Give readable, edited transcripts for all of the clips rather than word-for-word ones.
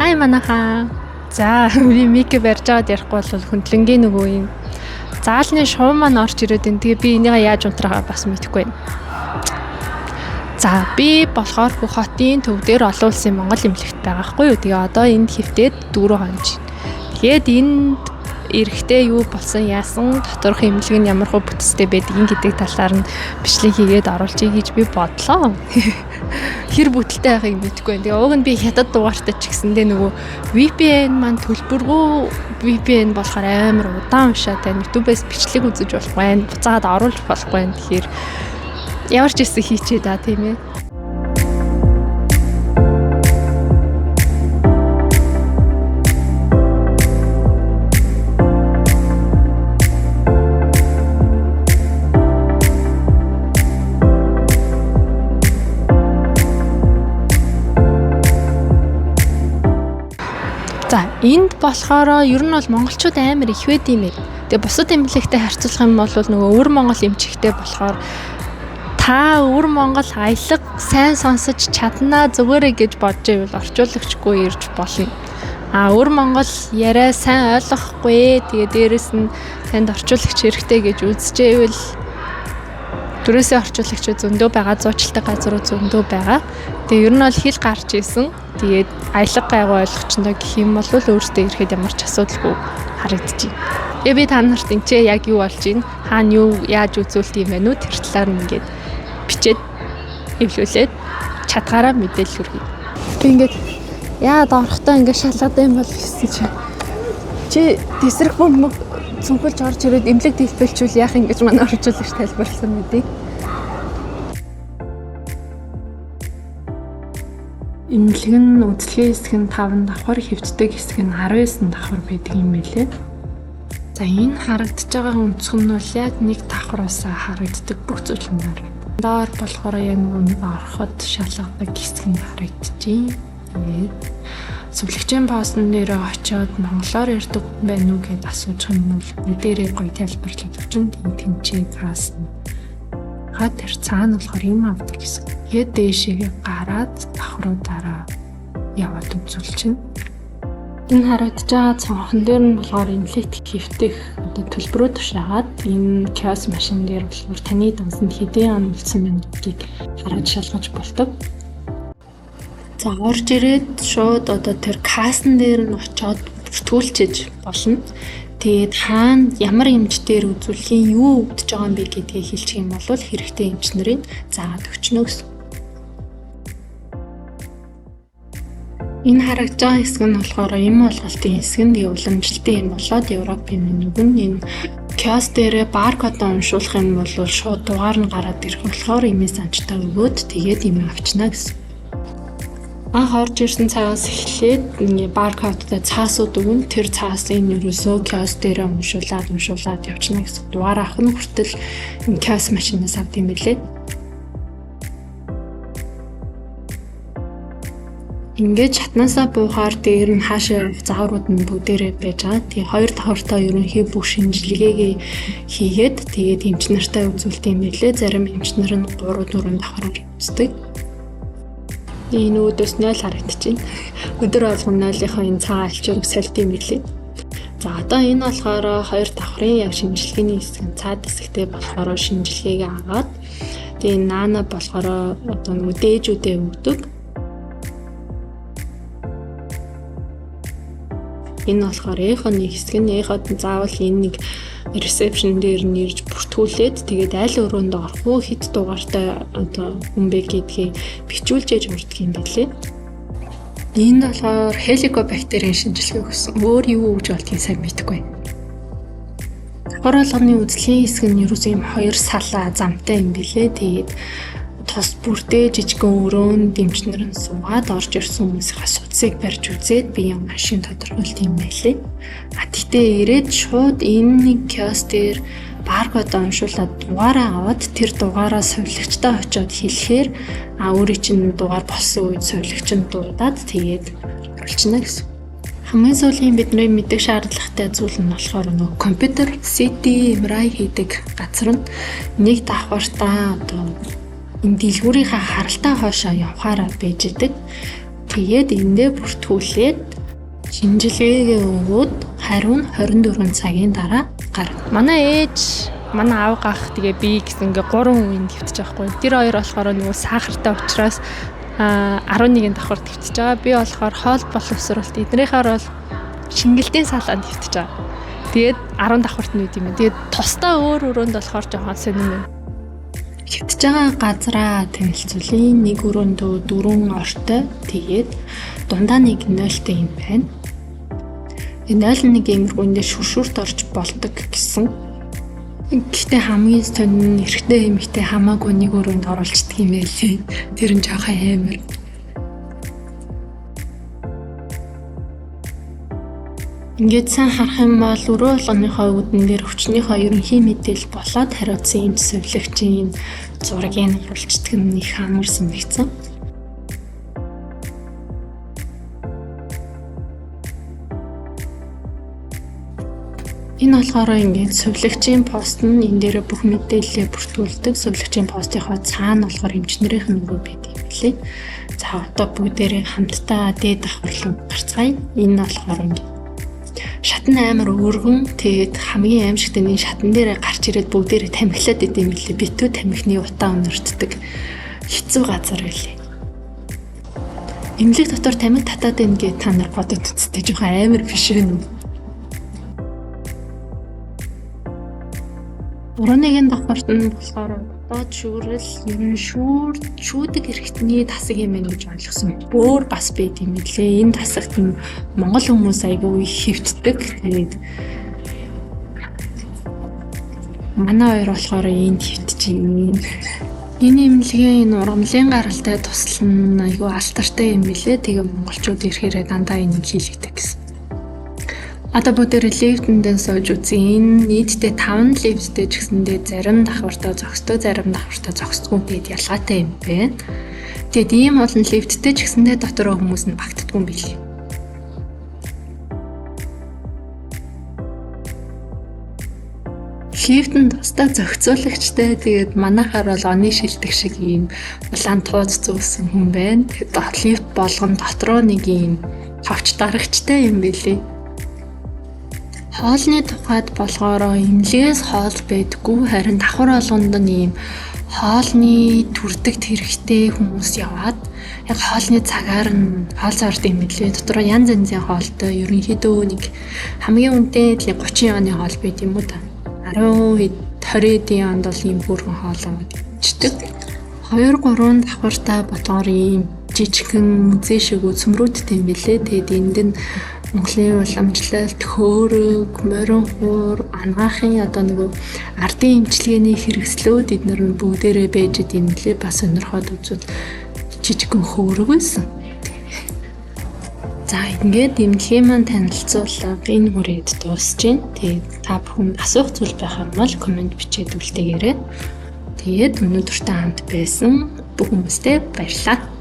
Хай манайхаа. За би мик барьж аваад ярихгүй бол хөндлөнгийн нөгөө юм. Заалны шуум маань орж ирээд энэ тэгээ би энийгээ яаж унтраагаа бас мэдэхгүй байна. За би болохоор бүх хотын төв дээр олон улсын Монгол эмнэлэгт байгаа хгүй юу. Тэгээ одоо энд хэвтээд 4 хоног. Тэгээд энд эрэхтэй юу болсон яасан доторх эмнэлэг нь ямар хөө бүтцтэй байдгийг гэдэг талаар нь бичлэг хийгээд оруулъя гэж би бодлоо. Хэр бүтэлтэй байгааг мэдэхгүй байна. Тэгээ уг нь би хятад дугаартай ч гэсэндээ нөгөө VPN маань төлбөргүй VPN болохоор амар удаан уншаад байна. YouTube-ээс бичлэг үзэж болох байна. Буцаад оруулах болох байна. Тэгэхээр ямар ч хэсэг хийчээ да тийм ээ. За энд болохоор ер нь бол монголчууд амар их байд юм ээ. Тэгээ бусад эмнэлэгтэй харьцуулах юм бол нөгөө өвөр монгол эмчигтэй болохоор та өвөр монгол аялга сайн сонсож чаднаа зүгээрээ гэж бодож ивэл орчуулагчгүй ирж болно. Өвөр монгол яриа сайн ойлгохгүй. Тэгээ дээрэс нь танд орчуулагч хэрэгтэй гэж үзчихэвэл түрээсээ орчуулагчид зөндөө байгаа, зуучлалтай газрууд зөндөө байгаа. Тэгээ ер нь бол хэл гарч исэн. Тэгээд аялга гайгүй ойлгочтой гэх юм бол өөртөө ирэхэд ямар ч асуудалгүй харагдчих. Тэгээ би та нарт энэ яг юу болж байна? Хаана юу яаж үзүүлт юм бэ нү тэр талаар нь ингээд бичээд эвлүүлээд чатгаараа мэдээлэл хүргэе. Би ингээд яад орохдоо ингээд шалгад юм бол гэсэн чи тесрэх бөмбөг цүнхэлж орж ирээд эмнэлэг дэлбэлчүүл яах юм гэж манай орчуулагч тайлбарласан мэдээ. Эмнэлэг нь үзлэгийн хэсэг нь 5 давхар, хэвтдэг хэсэг нь 19 давхар байдаг юм билээ. За энэ харагдаж байгаа өнцгөн нь бол яг нэг давхараасаа харагддаг бүх зүйл нь байна. Доор болохоор яг нэг ороход шалгадаг хэсэг нь харагдчихээн. Тэгээд сүлэгчийн поостн дээр очиод монголоор ярьдаг байна уу гэж асууж юм бол дээрээ гоё тайлбарлаж өгчин тэнцээ таасна. Хаад тэр цаана болохоор юм авдаг гэсэн. Тэгээд дээшээ гараад давхруудаараа яваад үзүүлчихнэ. Энэ харагдаж байгаа цонхон дээр нь болохоор эмнэлэгт хэвтэх төлбөрүүд тушаагаад энэ киос машин дээр болохоор таны дансанд хэдийн он үлдсэн байна гэдгийг хараад шалгаж болдог. За орж ирээд шууд одоо тэр касн дээр нь очиод бүртгүүлчиж болно. Тэгээд хаана ямар эмч дээр үзүүлэхийн юу өвдөж байгаа юм бэ гэдгийг хэлчих юм бол хэрэгтэй эмч нарын заагаад өгчнө гэсэн. Энэ харагдаж байгаа хэсэг нь болохоор эм олголтын хэсэг нь уламжлалтын эм болоод Европын нэг нь энэ киос дээр баркодоо уншуулах юм бол шууд дугаар нь гараад ирэх болохоор эмээс амжтаа өгөөд тэгээд эм авчна гэсэн. Анх орж ирсэн цагаас эхлээд ингээ баркодтой цаасууд өгөн тэр цаасыг ерөөсөө киос дээр уншуулад явчихна гэсэн. Дугаар авах нь хүртэл киос машинаас авд юм билээ. Ингээд чатнасаа буухаар дээр нь хаашаа зааврууд нь бүгдээрээ байж байгаа. Тэгээ 2 давхартай ерөнхий бүх шинжилгээгээ хийгээд тэгээд эмч нартай үзүүлт юм билээ. Зарим эмч нар нь 3-4 давхараар үздэг. Энэ үүдээс 0 харагдчихээн. Өдөр болгон 0-ийнхаа энэ цагаан альчург сольт юм билээ. За одоо энэ болохоор 2 давхрын яг шинжилгээний хэсэг цаад хэсэгтэй болохоор шинжилгээгээ агаад тэгээ наана болохоор одоо нөгөө дээжүүдээ өгдөг. Энэ болохоор эхоны хэсэг нь эход заавал энэ нэг ресепшн дээр нь ирж бүртгүүлээд тэгээд аль өрөөнд орох уу хэд дугаартай одоо хүн бэ гэдгийг бичүүлж яж урддаг юм билээ. Энд болохоор хеликобактерийн шинжилгээ өгсөн. Өөр юу гэж болдгийг сайн мэдэхгүй. Давхар болгоны үзлэгийн хэсэг нь ерөөсөө юм 2 салаа замтай юм билээ. Тэгээд тос бүрдээ жижигэн өрөөнд эмчнэр нь суугаад орж ирсэн хүмүүсийн судсыг барьж үзээд биеийн машин тодорхойлт юм байлээ. Тэгтээ ирээд шууд энэ нэг киос дээр баркод уншуулад дугаараа аваад тэр дугаараа сувилагчтай очиод хэлэхээр өөрийн чинь дугаар болсон үед сувилагч нь дуудаад тэгээд оруулчихна гэсэн. Хамгийн сүүлийн бидний мэддэг шаардлагатай зүйл нь болохоор нөгөө компьютер CT MRI хийдэг газар нь нэг давхартаа одоо энэ дэлгүүрийнхаа харалтаа хоошоо явахаараа байж идэг. Тэгээд эндээ бүртгүүлээд Шинжилгээгээ өгөөд хариу нь 24 цагийн дараа гарна. Манай ээж, манай аав гах тэгээ би гэсэн ингээ 3 үеийн твтэж байгаа хгүй. Тэр хоёр болохоор нөгөө сахартай учраас 11-ийн давхар твтэж байгаа. Би болохоор хоол боловсруулалт эднийхээр бол шингэлтийн салаанд твтэж байгаа. Тэгээд 10 давхарт нь үүд юм. Тэгээд тусдаа өөр өрөөнд болохоор жоохон сонирм. Хөвтж байгаа газраа танилцуулъя. Нэг өрөөндөө 4 ортой. Тэгээд дундаа нэг 0-тэй юм байна. 0-1 иймэрхүүндээ шүршүрт орж болдог гэсэн. Гэхдээ хамгийн сонин эрэгтэй эмэгтэй хамаагүй нэг өрөөнд оруулцдаг юм байлээ. Тэр нь жоохон амар. Ингээд сайн харах юм бол өрөө болгоныхоо үүдэн дээр өвчнийхөө ерөнхий мэдээлэл болоод хариуцсан эмч сувлагчийн зургийг оруулцдаг нь их амар санагдсан. Энэ болохоор ингээд сувлагчийн пост нь энэ дээр бүх мэдээлэлээ бүртгүүлдэг. Сувлагчийн постынхоо цаана болохоор эмчнэрийнх нь нөгөө байдаг юм лээ. За одоо бүгдээрээ хамтдаа дээд давхар руу гарцгаая. Энэ болохоор ингээд шатан амар өргөн, тэгээд хамгийн аимшигтай нэг шатан дээрээ гарч ирээд бүгдээрээ тамхилаад идэм билээ. Битүү тамхины утаа өнөртдөг хэцүү газар байлээ. Эмнэлэг дотор тамхи татаад байна гэж та нар бодод үзтээ жоохон амар биш үү? Урааныгийн давхарт нь болохоор доод шүүрэл ерөн шүүдэг эрхтний тасаг юм байна гэж ойлгосон. Бөөр бас байд юм лээ. Энэ тасагт нь монгол хүмүүс айгүй их хэвтдэг. Тэгээд манай хоёр болохоор энд хэвтэж юм. Энэ эмнэлгийн энэ ургамлын гаралтай тусал нь айгүй алтартай юм билээ. Тэгээ монголчууд ирэхээр дандаа энийг хийлгдэг гэсэн. Одоо бүгдээр лифтэндээ сууж үзье. Энэ нийтдээ 5 лифттэй ч гэсэндээ зарим давхартаа зогсдог, зарим давхартаа зогсдгүй тэгээд ялгаатай юм байна. Тэгээд ийм олон лифттэй ч гэсэндээ дотороо хүмүүс нь багтдаггүй юм билээ. Лифтэнд тусдаа зохицуулагчтай тэгээд манайхаар бол оны шилдэг шиг ийм улаан тууз зүүсэн хүн байна. Тэгээд лифт болгон дотроо нэг ийм хавч дарагчтай юм билээ. Хоолны тухайд болохоор эмнэлгээс хоол байдаггүй, харин давхар болгонд нь ийм хоолны төрдөгт хэрэгтэй хүмүүс яваад яг хоолны цагаар нь хоол зард юм билээ. Дотроо янз янзын хоолтой ерөнхийдөө нэг хамгийн үнэтэй 30 оны хоол байд юм уу та. 10-20-ийн онд бол ийм бүрэн хоол авчихдаг. 2-3 давхартай ботгоор ийм жижигхэн музей шиг цөмрүүдтэй юм билээ. Тэгээд энд нь Монголын уламжлалт, хөөрөг, морин хуур, ангаахын одоо нөгөө ардын эмчилгээний хэрэгслүүд эдгээр нь бүгдээрээ байж идэм лээ. Бас сонирхоод үзвэл жижигхэн хөөрөг байсан. За ингээд эмнэлгийн маань танилцуулга энэ хүрээд дуусж байна. Тэгээд та бүхэнд асуух зүйл байх юм бол комент бичээд үлдээгээрэй. Тэгээд өнөөдөртөө хамт байсан бүх хүмүүстээ баярлалаа.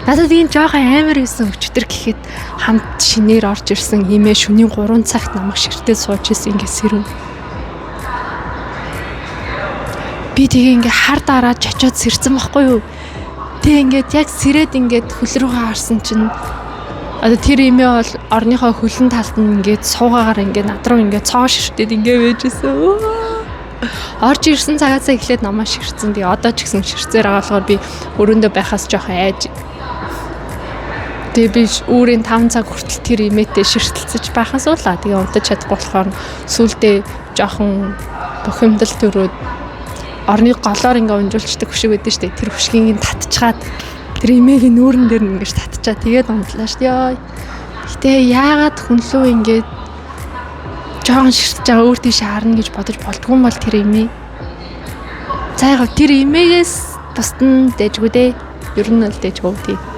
Надад энэ жоохон амар байсан өчтөр гэхэд хамт шинээр орж ирсэн хэмээ шөнийн 3 цагт намайг ширтээ сууж исэн ингээ сэрв. Би тэгээ ингээ хар дараад чочоод сэрсэн байхгүй юу? Тэг ингээд яг сэрээд ингээд хөл рүүгээ харсан чинь одоо тэр эмээ бол орныхоо хөлн талд нь ингээд суугаагаар ингээд над руу ингээд цоо ширтээд ингээ байжсэн. Орж ирсэн цагаас эхлээд намайг ширтсэн. Тэгээ одоо ч гэсэн ширцээр байгаа болохоор би өрөөндөө байхаас жоохон айж. Тэгээ би өөрийн 5 цаг хүртэл тэр имээтэй ширтэлцэж байхаас уулаа. Тэгээ удаж чадахгүй болохоор сүулдэ жоохон бухимдал төрөөд орны голоор ингээ унжуулчдаг хөшиг байдаг штэ. Тэр хөшгийг татчихад тэр имээгийн нүүрэн дээр нь ингээ татчаа. Тэгээд ундлаа штэ. Гэтэ яагаад хүнлүү ингээ жоохон ширтэж байгаа өөр тийш харна гэж бодож болдгүй бол тэр имээ. За яг тэр имээгээс тусдан дэжгүй дээ. Ер нь л дэжгүй дээ.